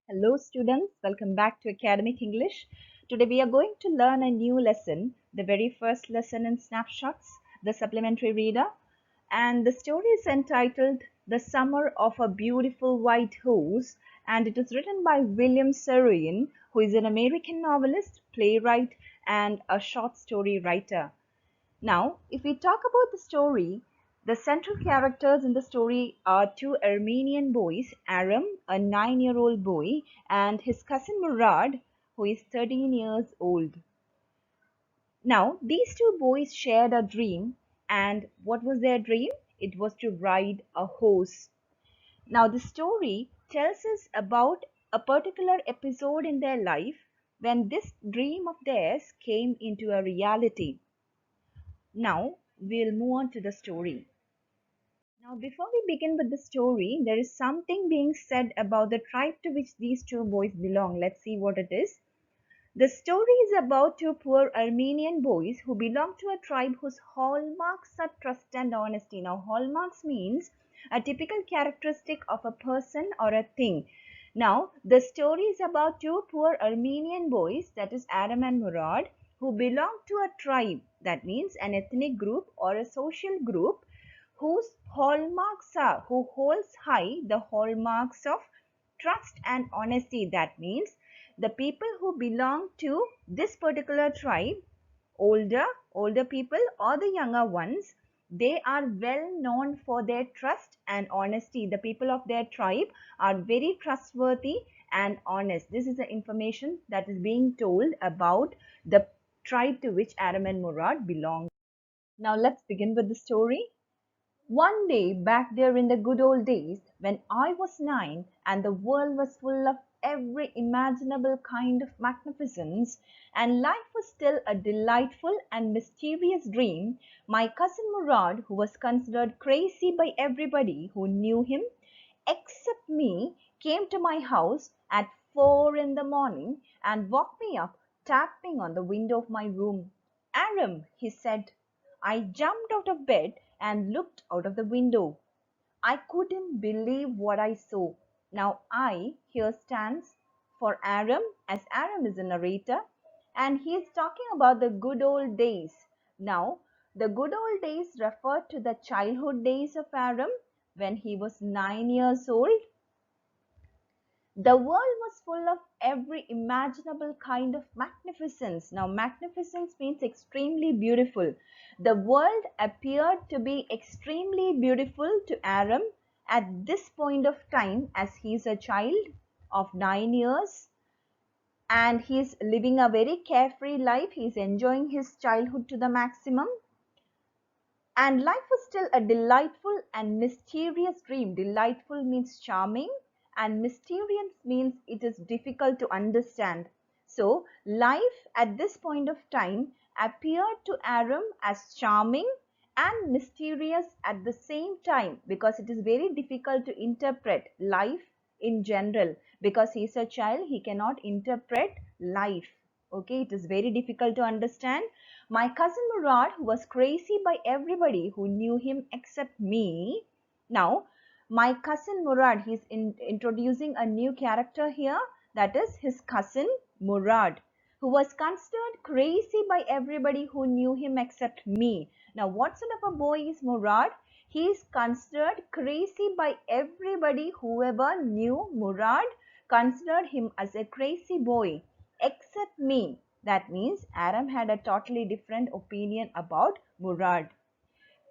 Hello students, welcome back to Academic English. Today we are going to learn a new lesson, the very first lesson in Snapshots, the supplementary reader. And the story is entitled The Summer of a Beautiful White Horse, and it is written by William Saroyan, who is an American novelist, playwright, and a short story writer. Now, if we talk about the story, the central characters in the story are two Armenian boys, Aram, a 9-year-old boy, and his cousin Mourad, who is 13 years old. Now, these two boys shared a dream, and what was their dream? It was to ride a horse. Now, the story tells us about a particular episode in their life when this dream of theirs came into a reality. Now, we'll move on to the story. Now, before we begin with the story, there is something being said about the tribe to which these two boys belong. Let's see what it is. The story is about two poor Armenian boys who belong to a tribe whose hallmarks are trust and honesty. Now, hallmarks means a typical characteristic of a person or a thing. Now, the story is about two poor Armenian boys, that is Aram and Mourad, who belong to a tribe, that means an ethnic group or a social group, whose hallmarks are, who holds high the hallmarks of trust and honesty. That means the people who belong to this particular tribe, older people or the younger ones, they are well known for their trust and honesty. The people of their tribe are very trustworthy and honest. This is the information that is being told about the tribe to which Aram and Mourad belong. Now let's begin with the story. One day back there in the good old days, when I was 9 and the world was full of every imaginable kind of magnificence, and life was still a delightful and mysterious dream, my cousin Murad, who was considered crazy by everybody who knew him except me, came to my house at 4 in the morning and woke me up, tapping on the window of my room. Aram, he said. I jumped out of bed and looked out of the window. I couldn't believe what I saw. Now I here stands for Aram, as Aram is a narrator, and he is talking about the good old days. Now, the good old days refer to the childhood days of Aram when he was 9 years old. The world was full of every imaginable kind of magnificence. Now, magnificence means extremely beautiful. The world appeared to be extremely beautiful to Aram at this point of time, as he is a child of 9 years and he is living a very carefree life. He is enjoying his childhood to the maximum. And life was still a delightful and mysterious dream. Delightful means charming and mysterious means it is difficult to understand. So, life at this point of time appeared to Aram as charming and mysterious at the same time, because it is very difficult to interpret life in general. Because he is a child, he cannot interpret life. Okay, it is very difficult to understand. My cousin Murad, who was crazy by everybody who knew him except me. Now, my cousin Murad, he's introducing a new character here, that is his cousin Murad, who was considered crazy by everybody who knew him except me. Now, what sort of a boy is Murad? He is considered crazy by everybody. Whoever knew Murad considered him as a crazy boy except me. That means Aram had a totally different opinion about Murad.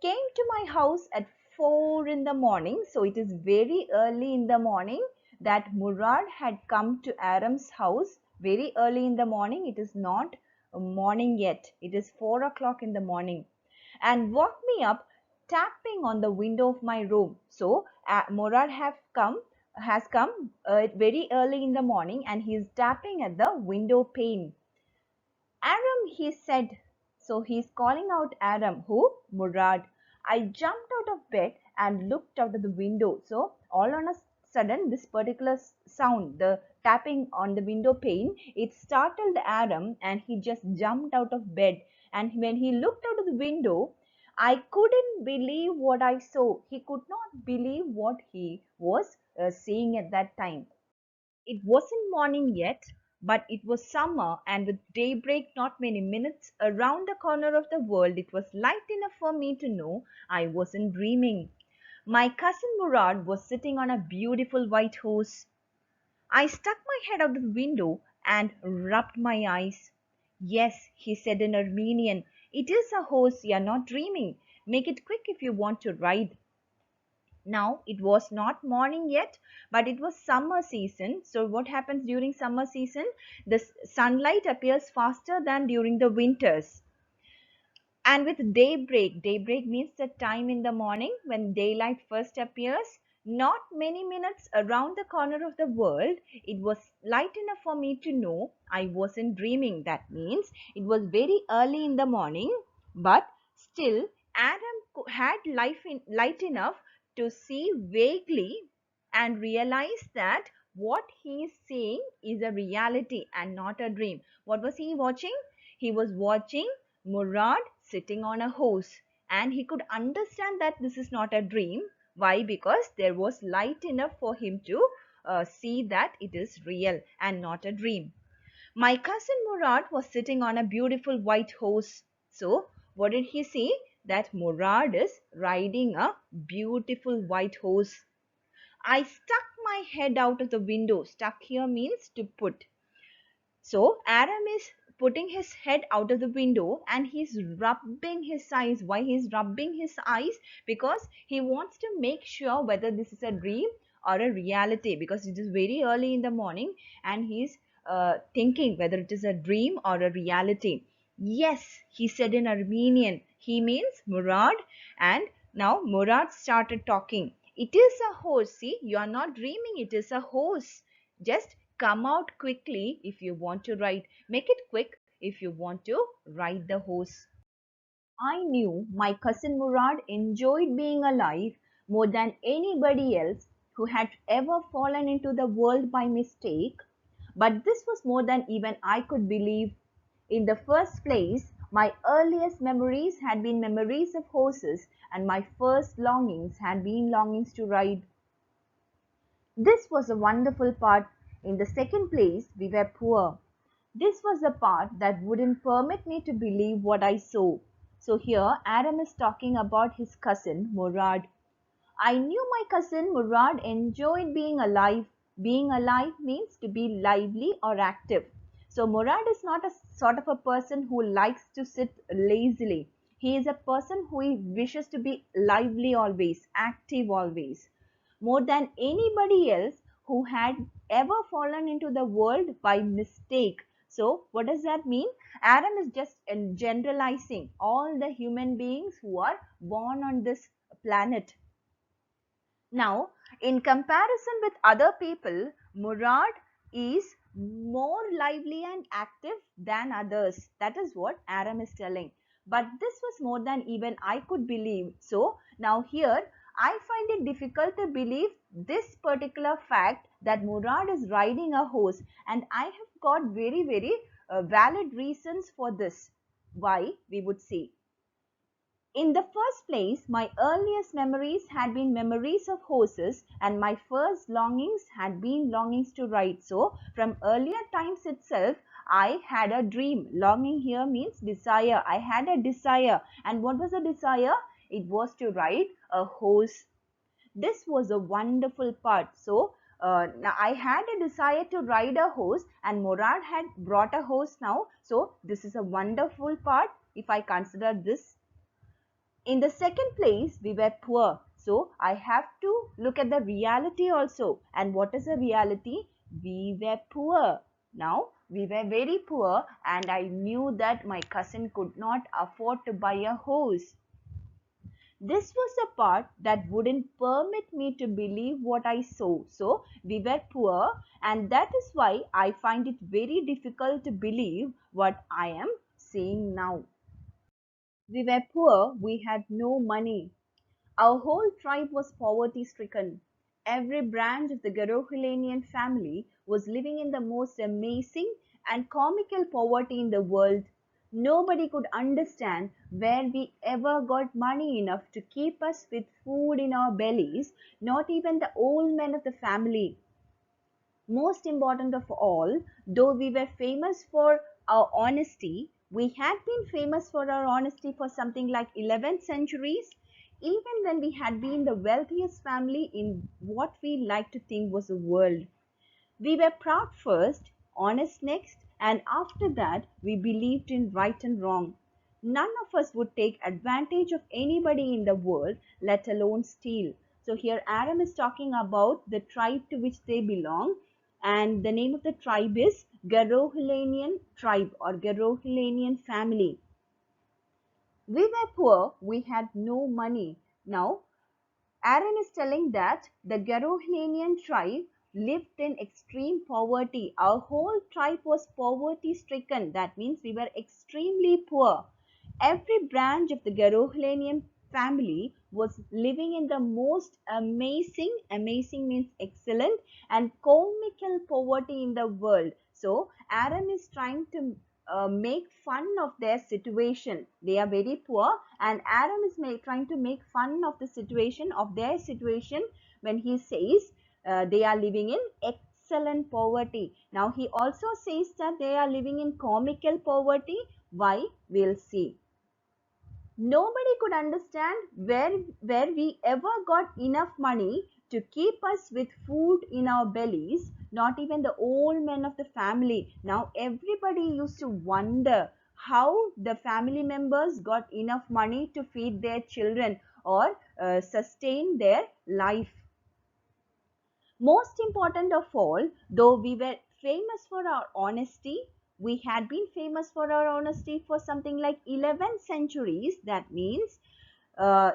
Came to my house at 4 in the morning. So it is very early in the morning that Murad had come to Aram's house. Very early in the morning. It is not morning yet. It is 4 o'clock in the morning. And woke me up tapping on the window of my room. So Murad has come very early in the morning and he is tapping at the window pane. Aram, he said. So he's calling out Aram. Who? Murad. I jumped out of bed and looked out of the window. So all on a sudden, this particular sound, the tapping on the window pane, it startled Aram and he just jumped out of bed. And when he looked out of the window, I couldn't believe what I saw. He could not believe what he was seeing at that time. It wasn't morning yet, but it was summer, and with daybreak not many minutes around the corner of the world, it was light enough for me to know I wasn't dreaming. My cousin Murad was sitting on a beautiful white horse. I stuck my head out of the window and rubbed my eyes. Yes, he said in Armenian, it is a horse, you are not dreaming. Make it quick if you want to ride. Now, it was not morning yet, but it was summer season. So, what happens during summer season? The sunlight appears faster than during the winters. And with daybreak, daybreak means the time in the morning when daylight first appears. Not many minutes around the corner of the world, it was light enough for me to know I wasn't dreaming. That means it was very early in the morning, but still Adam had light enough to see vaguely and realize that what he is seeing is a reality and not a dream. What was he watching? He was watching Murad sitting on a horse, and he could understand that this is not a dream. Why? Because there was light enough for him to see that it is real and not a dream. My cousin Murad was sitting on a beautiful white horse. So, what did he see? That Murad is riding a beautiful white horse. I stuck my head out of the window. Stuck here means to put. So Aram is putting his head out of the window and he's rubbing his eyes. Why he's rubbing his eyes? Because he wants to make sure whether this is a dream or a reality, because it is very early in the morning and he's thinking whether it is a dream or a reality. Yes, he said in Armenian. He means Murad, and now Murad started talking. It is a horse. See, you are not dreaming. It is a horse. Just come out quickly if you want to ride. Make it quick if you want to ride the horse. I knew my cousin Murad enjoyed being alive more than anybody else who had ever fallen into the world by mistake, but this was more than even I could believe. In the first place, my earliest memories had been memories of horses, and my first longings had been longings to ride. This was a wonderful part. In the second place, we were poor. This was the part that wouldn't permit me to believe what I saw. So here Adam is talking about his cousin Murad. I knew my cousin Murad enjoyed being alive. Being alive means to be lively or active. So Murad is not a sort of a person who likes to sit lazily. He is a person who wishes to be lively always, active always, more than anybody else who had ever fallen into the world by mistake. So, what does that mean? Adam is just generalizing all the human beings who are born on this planet. Now, in comparison with other people, Murad is more lively and active than others. That is what Aram is telling. But this was more than even I could believe. So, now here I find it difficult to believe this particular fact that Murad is riding a horse, and I have got very valid reasons for this. Why, we would see. In the first place, my earliest memories had been memories of horses, and my first longings had been longings to ride. So, from earlier times itself, I had a dream. Longing here means desire. I had a desire. And what was the desire? It was to ride a horse. This was a wonderful part. So, now I had a desire to ride a horse, and Murad had brought a horse now. So, this is a wonderful part if I consider this. In the second place, we were poor. So I have to look at the reality also. And what is the reality? We were poor. Now, we were very poor, and I knew that my cousin could not afford to buy a horse. This was the part that wouldn't permit me to believe what I saw. So, we were poor, and that is why I find it very difficult to believe what I am seeing now. We were poor, we had no money. Our whole tribe was poverty stricken. Every branch of the Garohilanian family was living in the most amazing and comical poverty in the world. Nobody could understand where we ever got money enough to keep us with food in our bellies, not even the old men of the family. Most important of all, though we were famous for our honesty, we had been famous for our honesty for something like 11 centuries, even when we had been the wealthiest family in what we like to think was the world. We were proud first, honest next, and after that we believed in right and wrong. None of us would take advantage of anybody in the world, let alone steal. So here Aram is talking about the tribe to which they belong, and the name of the tribe is Garohilanian tribe or Garohilanian family. We were poor, we had no money. Now Aaron is telling that the Garohanian tribe lived in extreme poverty. Our whole tribe was poverty stricken. That means we were extremely poor. Every branch of the Garohanian family was living in the most amazing means excellent, and comical poverty in the world. So Aaron is trying to make fun of their situation. They are very poor, and Aram is trying to make fun of the situation of their situation when he says they are living in excellent poverty. Now he also says that they are living in comical poverty. Why? We'll see. Nobody could understand where we ever got enough money to keep us with food in our bellies, not even the old men of the family. Now everybody used to wonder how the family members got enough money to feed their children or sustain their life. Most important of all, though we were famous for our honesty, we had been famous for our honesty for something like 11 centuries. That means uh,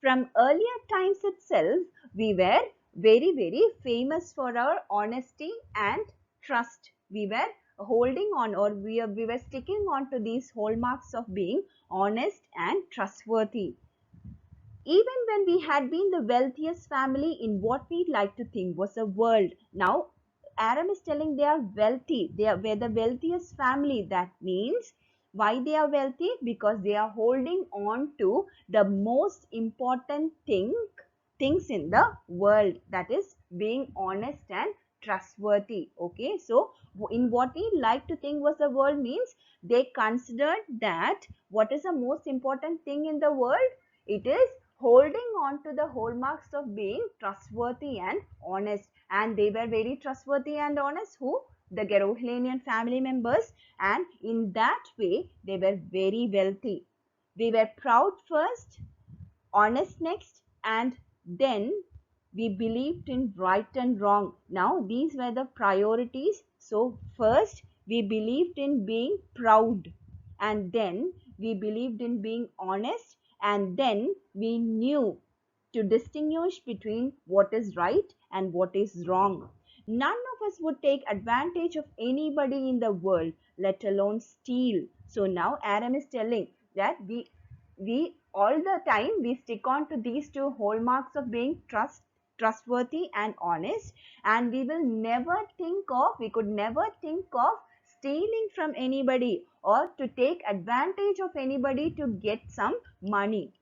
from earlier times itself, we were very famous for our honesty and trust. We were holding on, or we were sticking on to these hallmarks of being honest and trustworthy. Even when we had been the wealthiest family in what we like to think was the world. Now, Aram is telling they are wealthy. We're the wealthiest family. That means why they are wealthy? Because they are holding on to the most important things in the world. That is being honest and trustworthy. Okay, so in what we like to think was the world means they considered that what is the most important thing in the world? It is holding on to the hallmarks of being trustworthy and honest. And they were very trustworthy and honest. Who? The Garohilanian family members. And in that way, they were very wealthy. We were proud first, honest next, and then we believed in right and wrong. Now, these were the priorities. So, first, we believed in being proud, and then we believed in being honest, and then we knew to distinguish between what is right and what is wrong. None of us would take advantage of anybody in the world, let alone steal. So now Aram is telling that we all the time we stick on to these two hallmarks of being trustworthy and honest, and we could never think of stealing from anybody or to take advantage of anybody to get some money.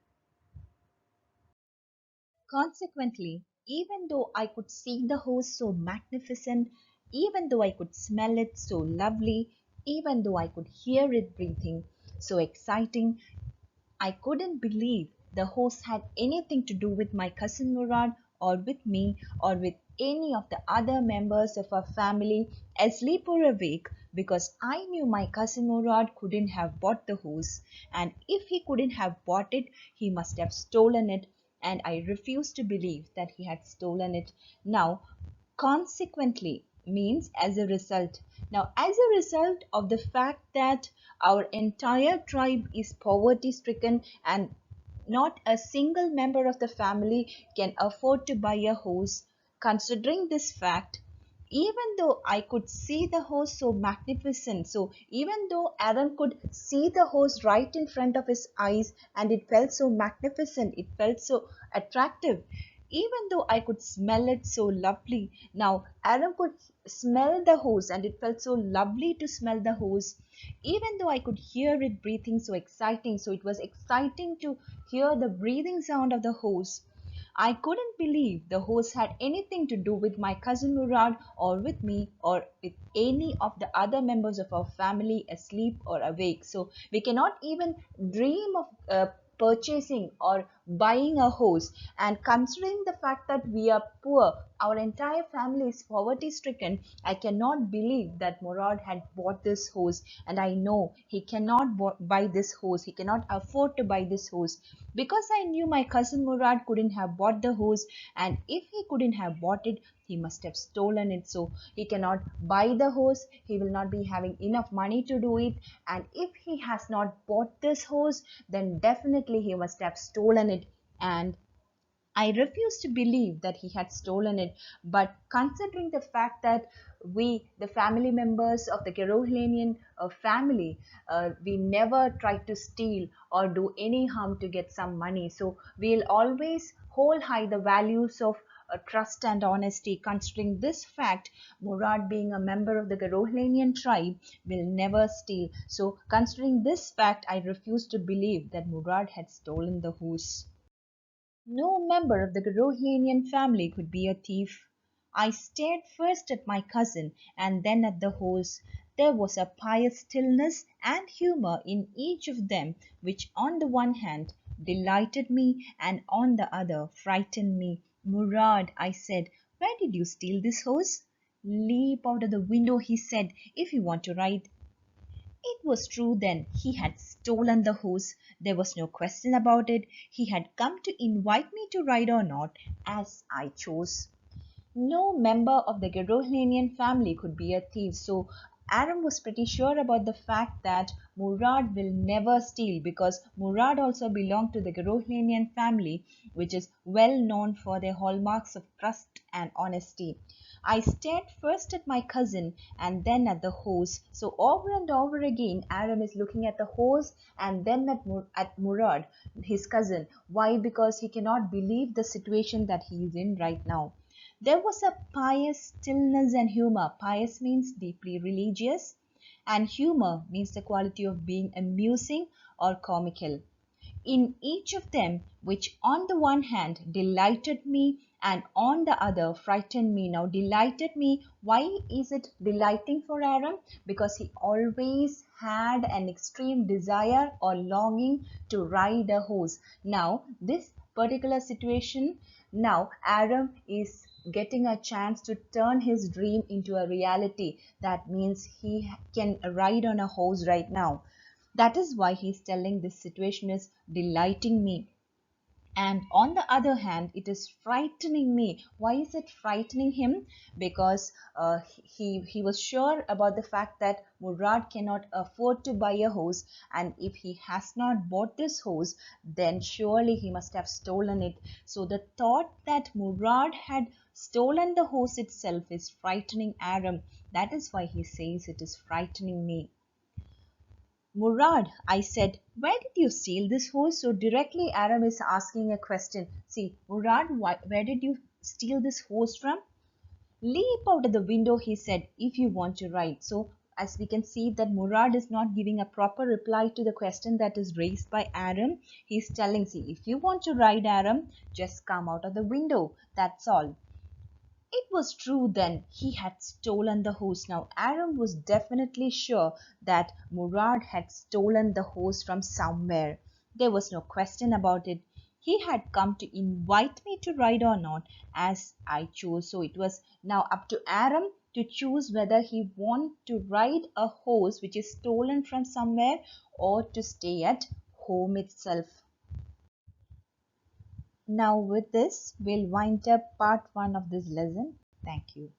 Consequently, even though I could see the house so magnificent, even though I could smell it so lovely, even though I could hear it breathing so exciting, I couldn't believe the host had anything to do with my cousin Murad or with me or with any of the other members of our family, asleep or awake, because I knew my cousin Murad couldn't have bought the horse, and if he couldn't have bought it, he must have stolen it, and I refused to believe that he had stolen it. Now, consequently means as a result. Now, as a result of the fact that our entire tribe is poverty stricken and not a single member of the family can afford to buy a horse, considering this fact, even though I could see the horse so magnificent, so even though Aaron could see the horse right in front of his eyes and it felt so magnificent, it felt so attractive, even though I could smell it so lovely. Now, Aaron could smell the horse and it felt so lovely to smell the horse. Even though I could hear it breathing so exciting, so it was exciting to hear the breathing sound of the horse. I couldn't believe the horse had anything to do with my cousin Murad or with me or with any of the other members of our family asleep or awake. So we cannot even dream of purchasing or buying a horse. And considering the fact that we are poor, our entire family is poverty stricken, I cannot believe that Murad had bought this horse. And I know he cannot buy this horse, he cannot afford to buy this horse, because I knew my cousin Murad couldn't have bought the horse, and if he couldn't have bought it, he must have stolen it. So he cannot buy the horse, he will not be having enough money to do it, and if he has not bought this horse, then definitely he must have stolen it. And I refused to believe that he had stolen it, but considering the fact that we, the family members of the Carolingian family, we never try to steal or do any harm to get some money. So we'll always hold high the values of trust and honesty. Considering this fact, Murad, being a member of the Carolingian tribe, will never steal. So considering this fact, I refuse to believe that Murad had stolen the horse. No member of the Rohinian family could be a thief. I stared first at my cousin and then at the horse. There was a pious stillness and humor in each of them, which on the one hand delighted me and on the other frightened me. Murad, I said, where did you steal this horse? Leap out of the window, he said, if you want to ride. It was true then. He had stolen the horse. There was no question about it. He had come to invite me to ride or not, as I chose. No member of the Gerohlanian family could be a thief, so Aram was pretty sure about the fact that Murad will never steal, because Murad also belonged to the Gerohlanian family, which is well known for their hallmarks of trust and honesty. I stared first at my cousin and then at the horse. So over and over again, Aram is looking at the horse and then at Murad, his cousin. Why? Because he cannot believe the situation that he is in right now. There was a pious stillness and humor. Pious means deeply religious, and humor means the quality of being amusing or comical in each of them, which on the one hand delighted me and on the other frightened me. Now, delighted me, why is it delighting for Aram? Because he always had an extreme desire or longing to ride a horse. Now, this particular situation, now Aram is getting a chance to turn his dream into a reality. That means he can ride on a horse right now. That is why he's telling this situation is delighting me. And on the other hand, it is frightening me. Why is it frightening him? Because he was sure about the fact that Murad cannot afford to buy a horse, and if he has not bought this horse, then surely he must have stolen it. So the thought that Murad had stolen the horse itself is frightening Aram. That is why he says it is frightening me. Murad, I said, where did you steal this horse? So directly Aram is asking a question. See, Murad, where did you steal this horse from? Leap out of the window, he said, if you want to ride. So as we can see that Murad is not giving a proper reply to the question that is raised by Aram. He's telling, see, if you want to ride, Aram, just come out of the window. That's all. It was true then, he had stolen the horse. Now Aram was definitely sure that Murad had stolen the horse from somewhere. There was no question about it. He had come to invite me to ride or not, as I chose. So it was now up to Aram to choose whether he want to ride a horse which is stolen from somewhere or to stay at home itself. Now with this, we'll wind up part 1 of this lesson. Thank you.